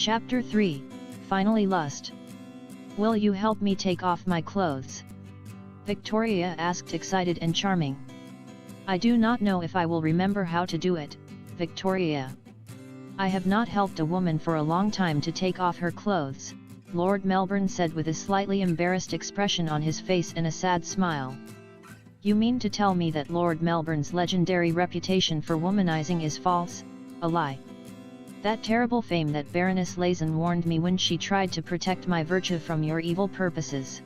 Chapter 3, Finally Lust. Will you help me take off my clothes? Victoria asked, excited and charming. I do not know if I will remember how to do it, Victoria. I have not helped a woman for a long time to take off her clothes, Lord Melbourne said with a slightly embarrassed expression on his face and a sad smile. You mean to tell me that Lord Melbourne's legendary reputation for womanizing is false, a lie? That terrible fame that Baroness Lazen warned me when she tried to protect my virtue from your evil purposes.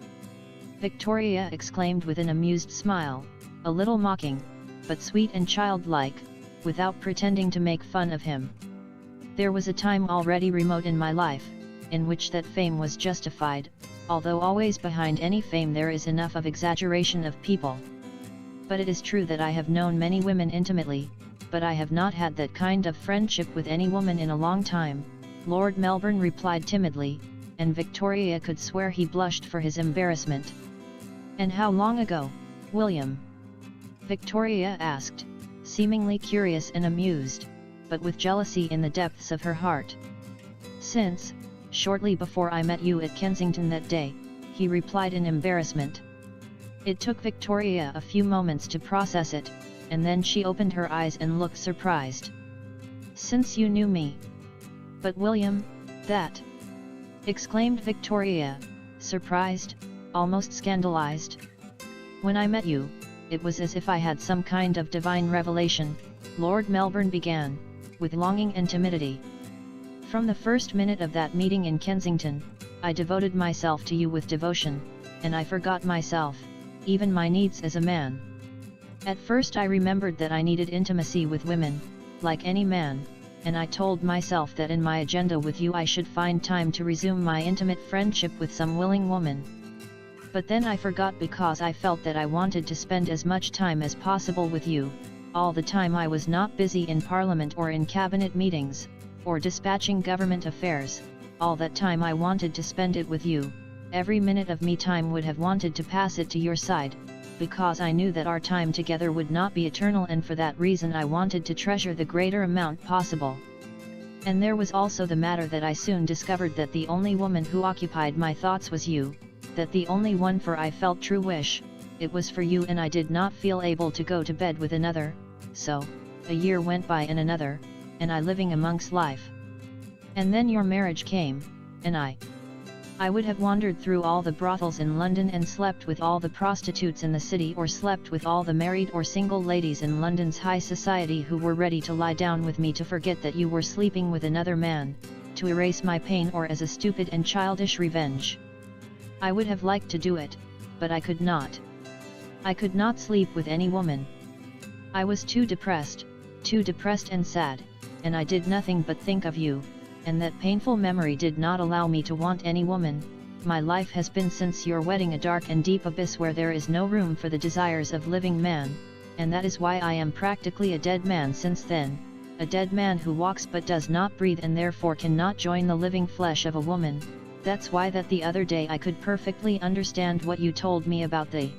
Victoria exclaimed with an amused smile, a little mocking, but sweet and childlike, without pretending to make fun of him. There was a time already remote in my life, in which that fame was justified, although always behind any fame there is enough of exaggeration of people. But it is true that I have known many women intimately, but I have not had that kind of friendship with any woman in a long time, Lord Melbourne replied timidly, and Victoria could swear he blushed for his embarrassment. And how long ago, William? Victoria asked, seemingly curious and amused, but with jealousy in the depths of her heart. Since, shortly before I met you at Kensington that day, he replied in embarrassment. It took Victoria a few moments to process it, and then she opened her eyes and looked surprised. Since you knew me? But William, that? Exclaimed Victoria, surprised, almost scandalized. When I met you, it was as if I had some kind of divine revelation, Lord Melbourne began, with longing and timidity. From the first minute of that meeting in Kensington, I devoted myself to you with devotion, and I forgot myself, even my needs as a man. At first I remembered that I needed intimacy with women, like any man, and I told myself that in my agenda with you I should find time to resume my intimate friendship with some willing woman. But then I forgot because I felt that I wanted to spend as much time as possible with you, all the time I was not busy in Parliament or in cabinet meetings, or dispatching government affairs, all that time I wanted to spend it with you, every minute of me time would have wanted to pass it to your side, because I knew that our time together would not be eternal, and for that reason I wanted to treasure the greater amount possible. And there was also the matter that I soon discovered that the only woman who occupied my thoughts was you, that the only one for I felt true wish, it was for you, and I did not feel able to go to bed with another, so, a year went by and another, and I living amongst life. And then your marriage came, and I would have wandered through all the brothels in London and slept with all the prostitutes in the city, or slept with all the married or single ladies in London's high society who were ready to lie down with me to forget that you were sleeping with another man, to erase my pain, or as a stupid and childish revenge. I would have liked to do it, but I could not. I could not sleep with any woman. I was too depressed and sad, and I did nothing but think of you, and that painful memory did not allow me to want any woman. My life has been since your wedding a dark and deep abyss where there is no room for the desires of living man, and that is why I am practically a dead man since then, a dead man who walks but does not breathe and therefore cannot join the living flesh of a woman. That's why that the other day I could perfectly understand what you told me about the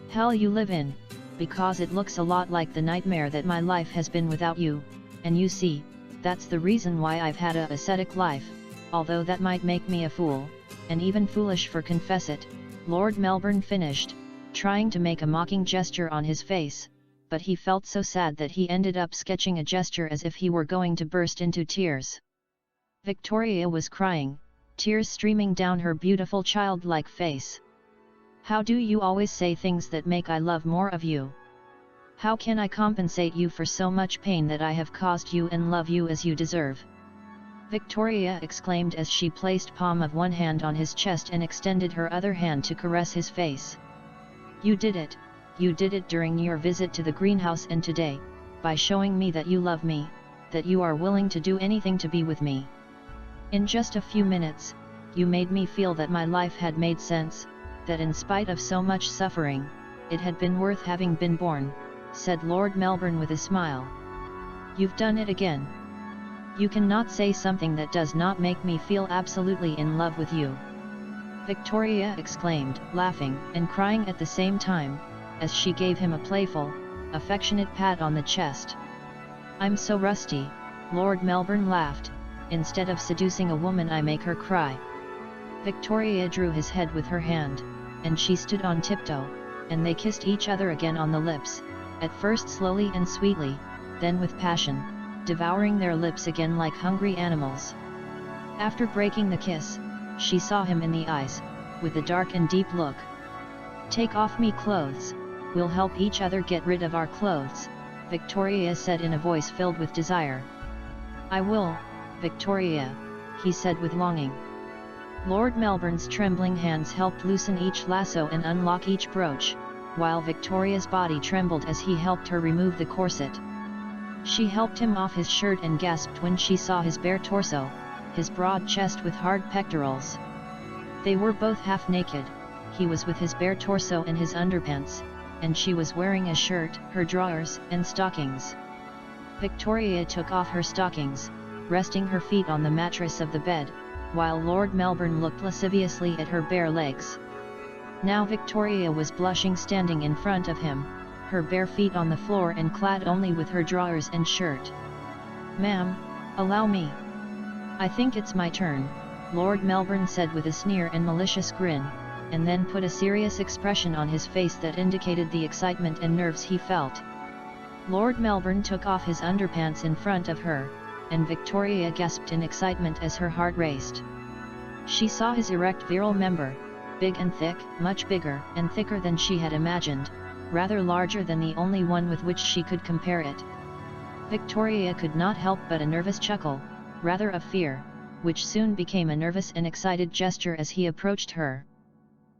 hell you live in, because it looks a lot like the nightmare that my life has been without you, and you see, that's the reason why I've had a ascetic life, although that might make me a fool, and even foolish for confess it, Lord Melbourne finished, trying to make a mocking gesture on his face, but he felt so sad that he ended up sketching a gesture as if he were going to burst into tears. Victoria was crying, tears streaming down her beautiful childlike face. How do you always say things that make I love more of you? How can I compensate you for so much pain that I have caused you and love you as you deserve? Victoria exclaimed as she placed palm of one hand on his chest and extended her other hand to caress his face. You did it during your visit to the greenhouse and today, by showing me that you love me, that you are willing to do anything to be with me. In just a few minutes, you made me feel that my life had made sense, that in spite of so much suffering, it had been worth having been born, said Lord Melbourne with a smile. You've done it again. You cannot say something that does not make me feel absolutely in love with you. Victoria exclaimed, laughing and crying at the same time, as she gave him a playful, affectionate pat on the chest. I'm so rusty, Lord Melbourne laughed, Instead of seducing a woman I make her cry." Victoria drew his head with her hand, and she stood on tiptoe, and they kissed each other again on the lips, at first slowly and sweetly, then with passion, devouring their lips again like hungry animals. After breaking the kiss, she saw him in the eyes, with a dark and deep look. "Take off me clothes, we'll help each other get rid of our clothes," Victoria said in a voice filled with desire. "I will, Victoria," he said with longing. Lord Melbourne's trembling hands helped loosen each lasso and unlock each brooch, while Victoria's body trembled as he helped her remove the corset. She helped him off his shirt and gasped when she saw his bare torso, his broad chest with hard pectorals. They were both half naked, he was with his bare torso and his underpants, and she was wearing a shirt, her drawers, and stockings. Victoria took off her stockings, resting her feet on the mattress of the bed, while Lord Melbourne looked lasciviously at her bare legs. Now Victoria was blushing standing in front of him, her bare feet on the floor and clad only with her drawers and shirt. "Ma'am, allow me. I think it's my turn," Lord Melbourne said with a sneer and malicious grin, and then put a serious expression on his face that indicated the excitement and nerves he felt. Lord Melbourne took off his underpants in front of her, and Victoria gasped in excitement as her heart raced. She saw his erect virile member, big and thick, much bigger and thicker than she had imagined, rather larger than the only one with which she could compare it. Victoria could not help but a nervous chuckle, rather of fear, which soon became a nervous and excited gesture as he approached her.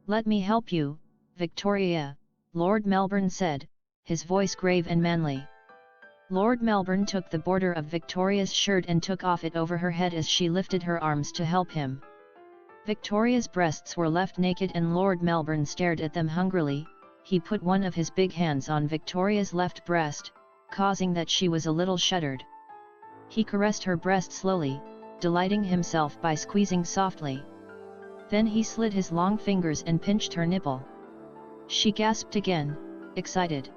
"Let me help you, Victoria," Lord Melbourne said, his voice grave and manly. Lord Melbourne took the border of Victoria's shirt and took off it over her head as she lifted her arms to help him. Victoria's breasts were left naked and Lord Melbourne stared at them hungrily. He put one of his big hands on Victoria's left breast, causing that she was a little shuddered. He caressed her breast slowly, delighting himself by squeezing softly. Then he slid his long fingers and pinched her nipple. She gasped again, excited.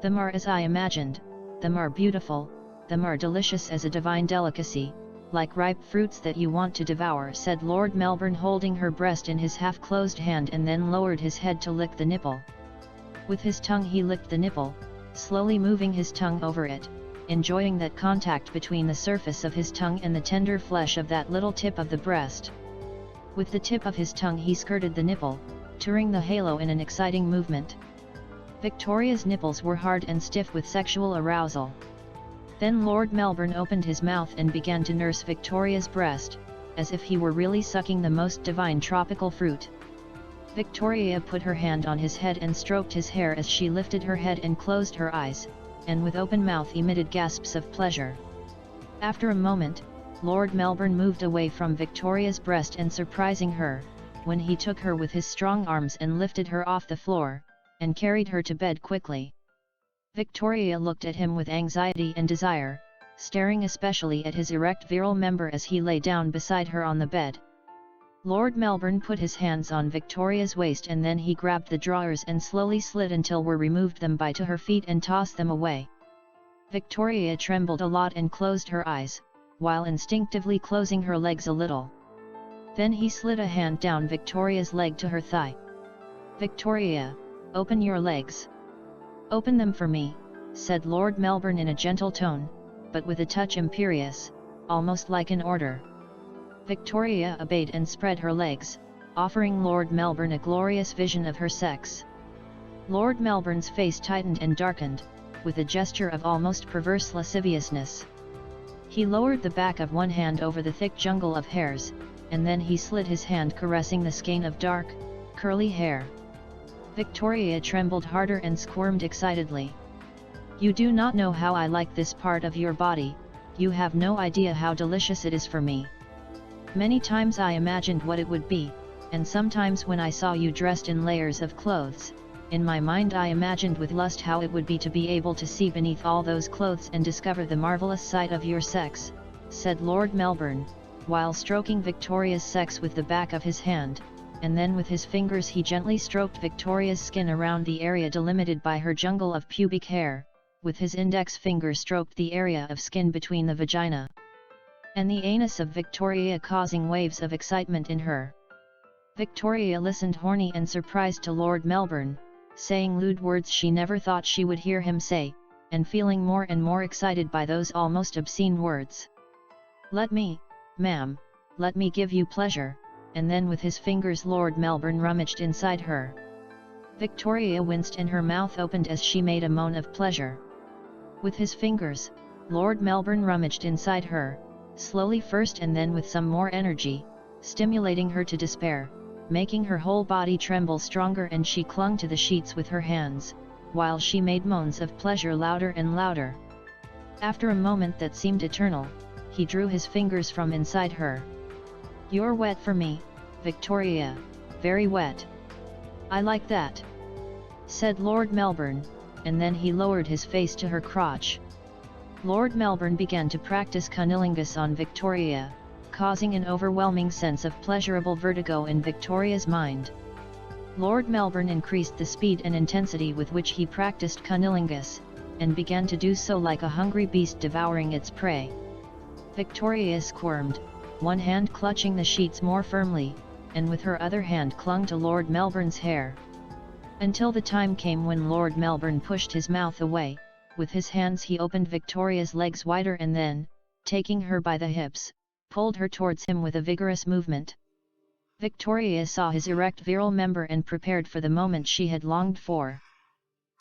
"Them are as I imagined, them are beautiful, them are delicious as a divine delicacy, like ripe fruits that you want to devour," said Lord Melbourne, holding her breast in his half-closed hand and then lowered his head to lick the nipple. With his tongue he licked the nipple, slowly moving his tongue over it, enjoying that contact between the surface of his tongue and the tender flesh of that little tip of the breast. With the tip of his tongue he skirted the nipple, touring the halo in an exciting movement. Victoria's nipples were hard and stiff with sexual arousal. Then Lord Melbourne opened his mouth and began to nurse Victoria's breast, as if he were really sucking the most divine tropical fruit. Victoria put her hand on his head and stroked his hair as she lifted her head and closed her eyes, and with open mouth emitted gasps of pleasure. After a moment, Lord Melbourne moved away from Victoria's breast and surprising her, when he took her with his strong arms and lifted her off the floor, and carried her to bed quickly. Victoria looked at him with anxiety and desire, staring especially at his erect virile member as he lay down beside her on the bed. Lord Melbourne put his hands on Victoria's waist and then he grabbed the drawers and slowly slid until were removed them by to her feet and tossed them away. Victoria trembled a lot and closed her eyes, while instinctively closing her legs a little. Then he slid a hand down Victoria's leg to her thigh. "Victoria, open your legs. Open them for me," said Lord Melbourne in a gentle tone, but with a touch imperious, almost like an order. Victoria obeyed and spread her legs, offering Lord Melbourne a glorious vision of her sex. Lord Melbourne's face tightened and darkened, with a gesture of almost perverse lasciviousness. He lowered the back of one hand over the thick jungle of hairs, and then he slid his hand caressing the skein of dark, curly hair. Victoria trembled harder and squirmed excitedly. "You do not know how I like this part of your body, you have no idea how delicious it is for me. Many times I imagined what it would be, and sometimes when I saw you dressed in layers of clothes, in my mind I imagined with lust how it would be to be able to see beneath all those clothes and discover the marvelous sight of your sex," said Lord Melbourne, while stroking Victoria's sex with the back of his hand, and then with his fingers he gently stroked Victoria's skin around the area delimited by her jungle of pubic hair, with his index finger stroked the area of skin between the vagina. and the anus of Victoria causing waves of excitement in her. Victoria listened horny and surprised to Lord Melbourne, saying lewd words she never thought she would hear him say, and feeling more and more excited by those almost obscene words. "Let me, ma'am, let me give you pleasure," and then with his fingers Lord Melbourne rummaged inside her. Victoria winced and her mouth opened as she made a moan of pleasure. With his fingers, Lord Melbourne rummaged inside her, slowly first and then with some more energy, stimulating her to despair, making her whole body tremble stronger, and she clung to the sheets with her hands, while she made moans of pleasure louder and louder. After a moment that seemed eternal, he drew his fingers from inside her. "You're wet for me, Victoria, very wet. I like that," said Lord Melbourne, and then he lowered his face to her crotch. Lord Melbourne began to practice cunnilingus on Victoria, causing an overwhelming sense of pleasurable vertigo in Victoria's mind. Lord Melbourne increased the speed and intensity with which he practiced cunnilingus, and began to do so like a hungry beast devouring its prey. Victoria squirmed, one hand clutching the sheets more firmly, and with her other hand clung to Lord Melbourne's hair. Until the time came when Lord Melbourne pushed his mouth away. With his hands he opened Victoria's legs wider and then, taking her by the hips, pulled her towards him with a vigorous movement. Victoria saw his erect virile member and prepared for the moment she had longed for.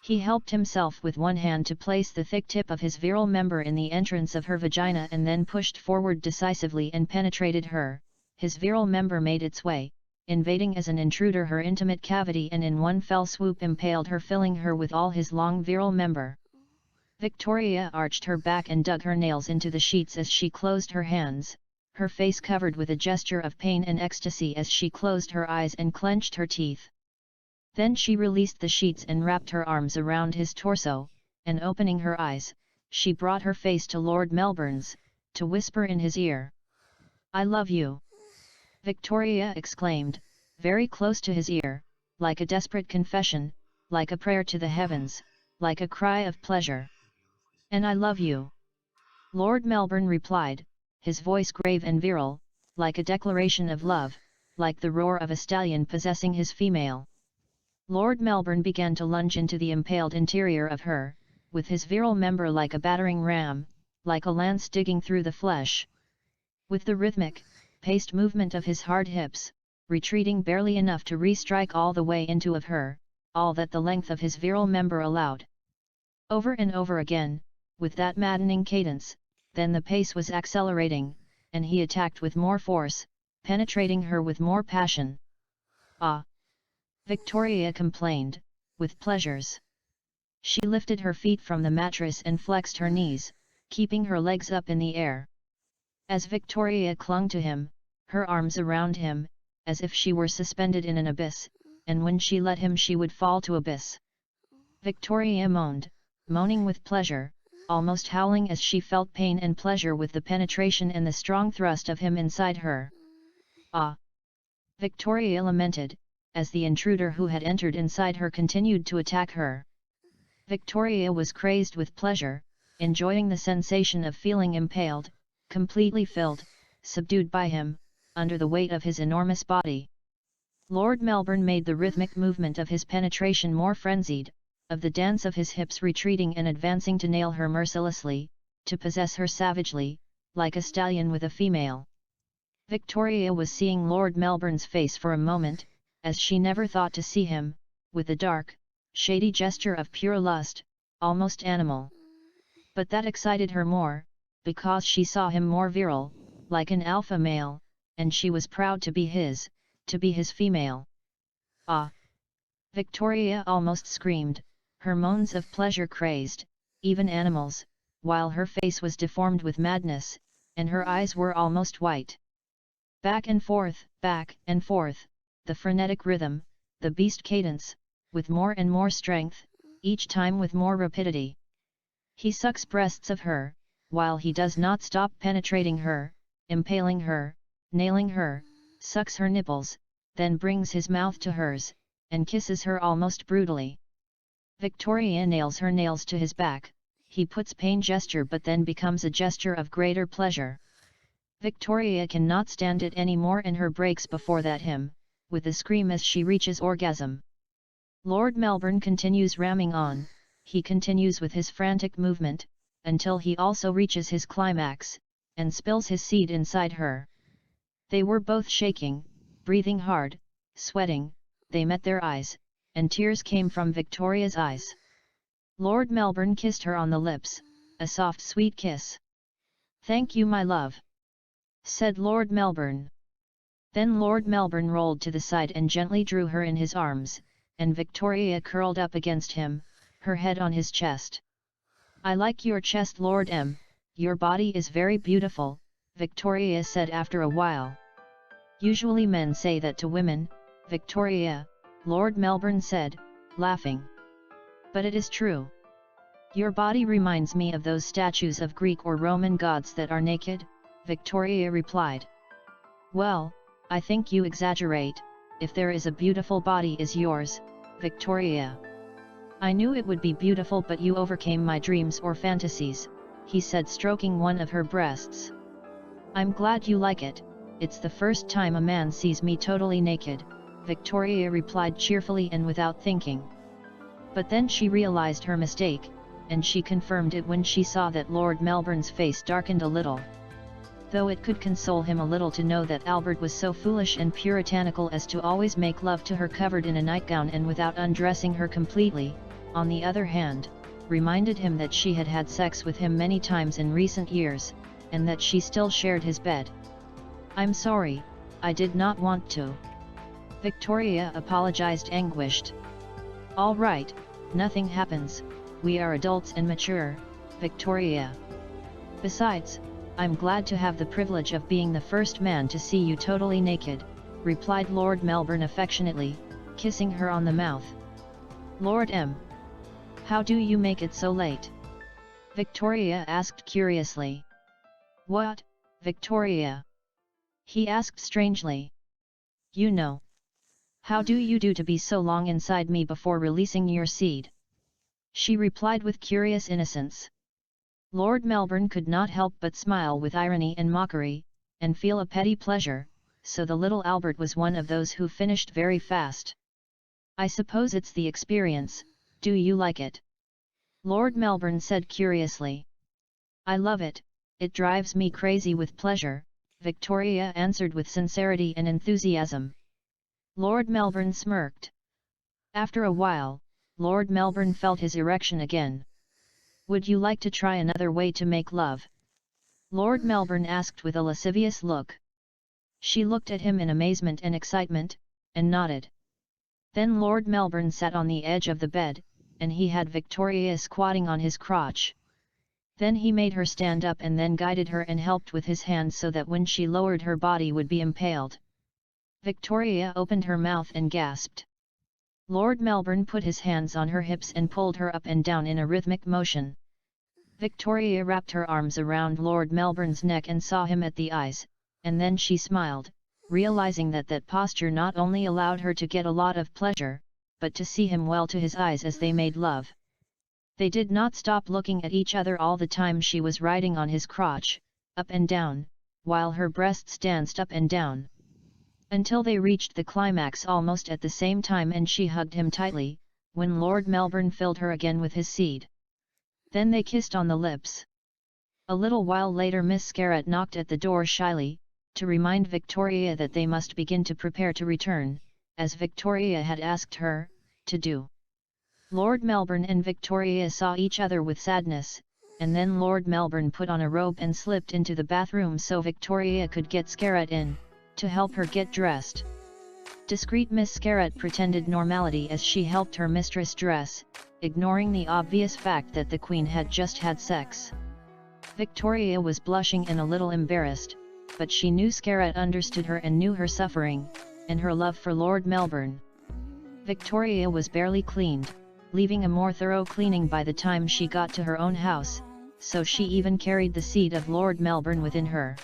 He helped himself with one hand to place the thick tip of his virile member in the entrance of her vagina and then pushed forward decisively and penetrated her. His virile member made its way, invading as an intruder her intimate cavity, and in one fell swoop impaled her, filling her with all his long virile member. Victoria arched her back and dug her nails into the sheets as she closed her hands, her face covered with a gesture of pain and ecstasy as she closed her eyes and clenched her teeth. Then she released the sheets and wrapped her arms around his torso, and opening her eyes, she brought her face to Lord Melbourne's, to whisper in his ear. "I love you," Victoria exclaimed, very close to his ear, like a desperate confession, like a prayer to the heavens, like a cry of pleasure. "And I love you," Lord Melbourne replied, his voice grave and virile, like a declaration of love, like the roar of a stallion possessing his female. Lord Melbourne began to lunge into the impaled interior of her, with his virile member like a battering ram, like a lance digging through the flesh. With the rhythmic, paced movement of his hard hips, retreating barely enough to re-strike all the way into of her, all that the length of his virile member allowed. Over and over again, with that maddening cadence, then the pace was accelerating, and he attacked with more force, penetrating her with more passion. "Ah!" Victoria complained, with pleasures. She lifted her feet from the mattress and flexed her knees, keeping her legs up in the air. As Victoria clung to him, her arms around him, as if she were suspended in an abyss, and when she let him she would fall to abyss. Victoria moaned, moaning with pleasure, almost howling as she felt pain and pleasure with the penetration and the strong thrust of him inside her. "Ah!" Victoria lamented, as the intruder who had entered inside her continued to attack her. Victoria was crazed with pleasure, enjoying the sensation of feeling impaled, completely filled, subdued by him, under the weight of his enormous body. Lord Melbourne made the rhythmic movement of his penetration more frenzied, of the dance of his hips retreating and advancing to nail her mercilessly, to possess her savagely, like a stallion with a female. Victoria was seeing Lord Melbourne's face for a moment, as she never thought to see him, with a dark, shady gesture of pure lust, almost animal. But that excited her more, because she saw him more virile, like an alpha male, and she was proud to be his female. "Ah!" Victoria almost screamed, her moans of pleasure crazed, even animals, while her face was deformed with madness, and her eyes were almost white. Back and forth, the frenetic rhythm, the beast cadence, with more and more strength, each time with more rapidity. He sucks breasts of her, while he does not stop penetrating her, impaling her, nailing her, sucks her nipples, then brings his mouth to hers, and kisses her almost brutally. Victoria nails her nails to his back, he puts pain gesture but then becomes a gesture of greater pleasure. Victoria cannot stand it anymore and her breaks before that him, with a scream as she reaches orgasm. Lord Melbourne continues ramming on, he continues with his frantic movement, until he also reaches his climax, and spills his seed inside her. They were both shaking, breathing hard, sweating, they met their eyes, and tears came from Victoria's eyes. Lord Melbourne kissed her on the lips, a soft sweet kiss. "Thank you my love," said Lord Melbourne. Then Lord Melbourne rolled to the side and gently drew her in his arms, and Victoria curled up against him, her head on his chest. "I like your chest Lord M, your body is very beautiful," Victoria said after a while. "Usually men say that to women, Victoria," Lord Melbourne said, laughing. "But it is true. Your body reminds me of those statues of Greek or Roman gods that are naked," Victoria replied. "Well, I think you exaggerate, if there is a beautiful body is yours, Victoria. I knew it would be beautiful but you overcame my dreams or fantasies," he said stroking one of her breasts. "I'm glad you like it, it's the first time a man sees me totally naked," Victoria replied cheerfully and without thinking. But then she realized her mistake, and she confirmed it when she saw that Lord Melbourne's face darkened a little. Though it could console him a little to know that Albert was so foolish and puritanical as to always make love to her covered in a nightgown and without undressing her completely, on the other hand, reminded him that she had had sex with him many times in recent years, and that she still shared his bed. "I'm sorry, I did not want to," Victoria apologized anguished. "All right, nothing happens, we are adults and mature, Victoria. Besides, I'm glad to have the privilege of being the first man to see you totally naked," replied Lord Melbourne affectionately, kissing her on the mouth. "Lord M, how do you make it so late?" Victoria asked curiously. "What, Victoria?" he asked strangely. "You know. How do you do to be so long inside me before releasing your seed?" she replied with curious innocence. Lord Melbourne could not help but smile with irony and mockery, and feel a petty pleasure, so the little Albert was one of those who finished very fast. "I suppose it's the experience, do you like it?" Lord Melbourne said curiously. "I love it, it drives me crazy with pleasure," Victoria answered with sincerity and enthusiasm. Lord Melbourne smirked. After a while, Lord Melbourne felt his erection again. "Would you like to try another way to make love?" Lord Melbourne asked with a lascivious look. She looked at him in amazement and excitement, and nodded. Then Lord Melbourne sat on the edge of the bed, and he had Victoria squatting on his crotch. Then he made her stand up and then guided her and helped with his hand so that when she lowered her body would be impaled. Victoria opened her mouth and gasped. Lord Melbourne put his hands on her hips and pulled her up and down in a rhythmic motion. Victoria wrapped her arms around Lord Melbourne's neck and saw him at the eyes, and then she smiled, realizing that that posture not only allowed her to get a lot of pleasure, but to see him well to his eyes as they made love. They did not stop looking at each other all the time she was riding on his crotch, up and down, while her breasts danced up and down. Until they reached the climax almost at the same time and she hugged him tightly, when Lord Melbourne filled her again with his seed. Then they kissed on the lips. A little while later Miss Scarrett knocked at the door shyly, to remind Victoria that they must begin to prepare to return, as Victoria had asked her to do. Lord Melbourne and Victoria saw each other with sadness, and then Lord Melbourne put on a robe and slipped into the bathroom so Victoria could get Scarrett in, to help her get dressed. Discreet Miss Scarrett pretended normality as she helped her mistress dress, ignoring the obvious fact that the Queen had just had sex. Victoria was blushing and a little embarrassed, but she knew Scarrett understood her and knew her suffering, and her love for Lord Melbourne. Victoria was barely cleaned, leaving a more thorough cleaning by the time she got to her own house, so she even carried the seed of Lord Melbourne within her.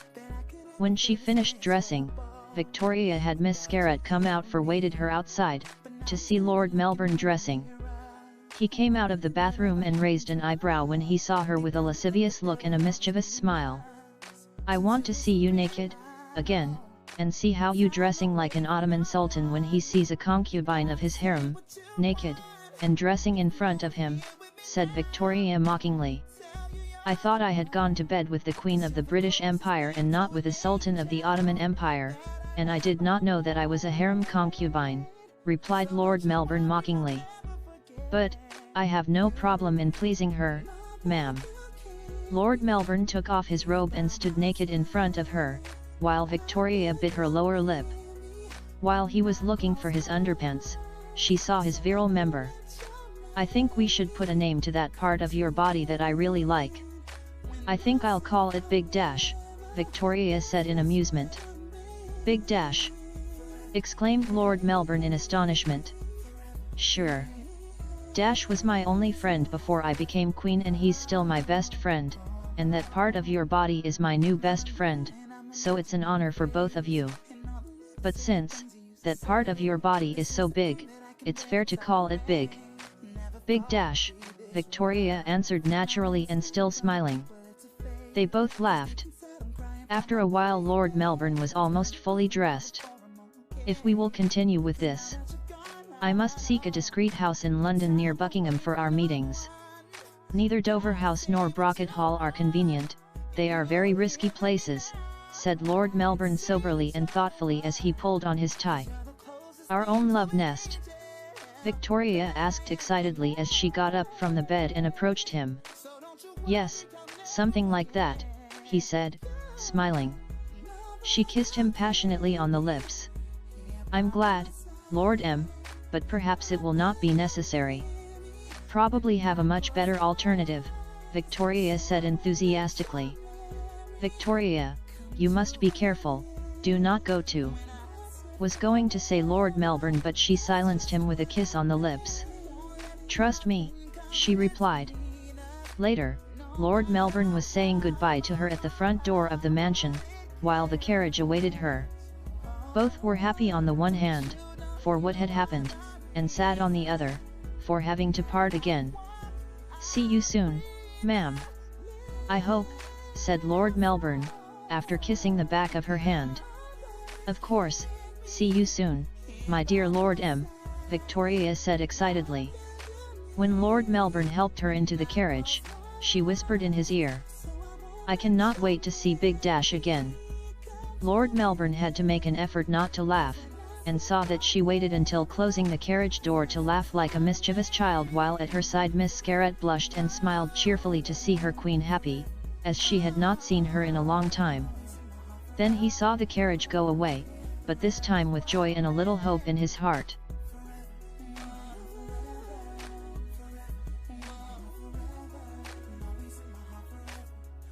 When she finished dressing, Victoria had Miss Scarrett come out for waited her outside, to see Lord Melbourne dressing. He came out of the bathroom and raised an eyebrow when he saw her with a lascivious look and a mischievous smile. I want to see you naked, again, and see how you dressing like an Ottoman sultan when he sees a concubine of his harem, naked, and dressing in front of him, said Victoria mockingly. I thought I had gone to bed with the Queen of the British Empire and not with the Sultan of the Ottoman Empire, and I did not know that I was a harem concubine, replied Lord Melbourne mockingly. But, I have no problem in pleasing her, ma'am. Lord Melbourne took off his robe and stood naked in front of her, while Victoria bit her lower lip. While he was looking for his underpants, she saw his virile member. I think we should put a name to that part of your body that I really like. I think I'll call it Big Dash, Victoria said in amusement. Big Dash! Exclaimed Lord Melbourne in astonishment. Sure. Dash was my only friend before I became queen and he's still my best friend, and that part of your body is my new best friend, so it's an honor for both of you. But since that part of your body is so big, it's fair to call it Big. Big Dash, Victoria answered naturally and still smiling. They both laughed. After a while Lord Melbourne was almost fully dressed. If we will continue with this, I must seek a discreet house in London near Buckingham for our meetings. Neither Dover House nor Brocket Hall are convenient, they are very risky places, said Lord Melbourne soberly and thoughtfully as he pulled on his tie. Our own love nest? Victoria asked excitedly as she got up from the bed and approached him. Yes, something like that, he said, smiling. She kissed him passionately on the lips. I'm glad, Lord M, but perhaps it will not be necessary. Probably have a much better alternative, Victoria said enthusiastically. Victoria, you must be careful, do not go to. Was going to say Lord Melbourne but she silenced him with a kiss on the lips. Trust me, she replied. Later, Lord Melbourne was saying goodbye to her at the front door of the mansion, while the carriage awaited her. Both were happy on the one hand, for what had happened, and sad on the other, for having to part again. See you soon, ma'am. I hope, said Lord Melbourne, after kissing the back of her hand. Of course, see you soon, my dear Lord M, Victoria said excitedly. When Lord Melbourne helped her into the carriage, she whispered in his ear. I cannot wait to see Big Dash again. Lord Melbourne had to make an effort not to laugh, and saw that she waited until closing the carriage door to laugh like a mischievous child while at her side Miss Scarlett blushed and smiled cheerfully to see her queen happy, as she had not seen her in a long time. Then he saw the carriage go away, but this time with joy and a little hope in his heart.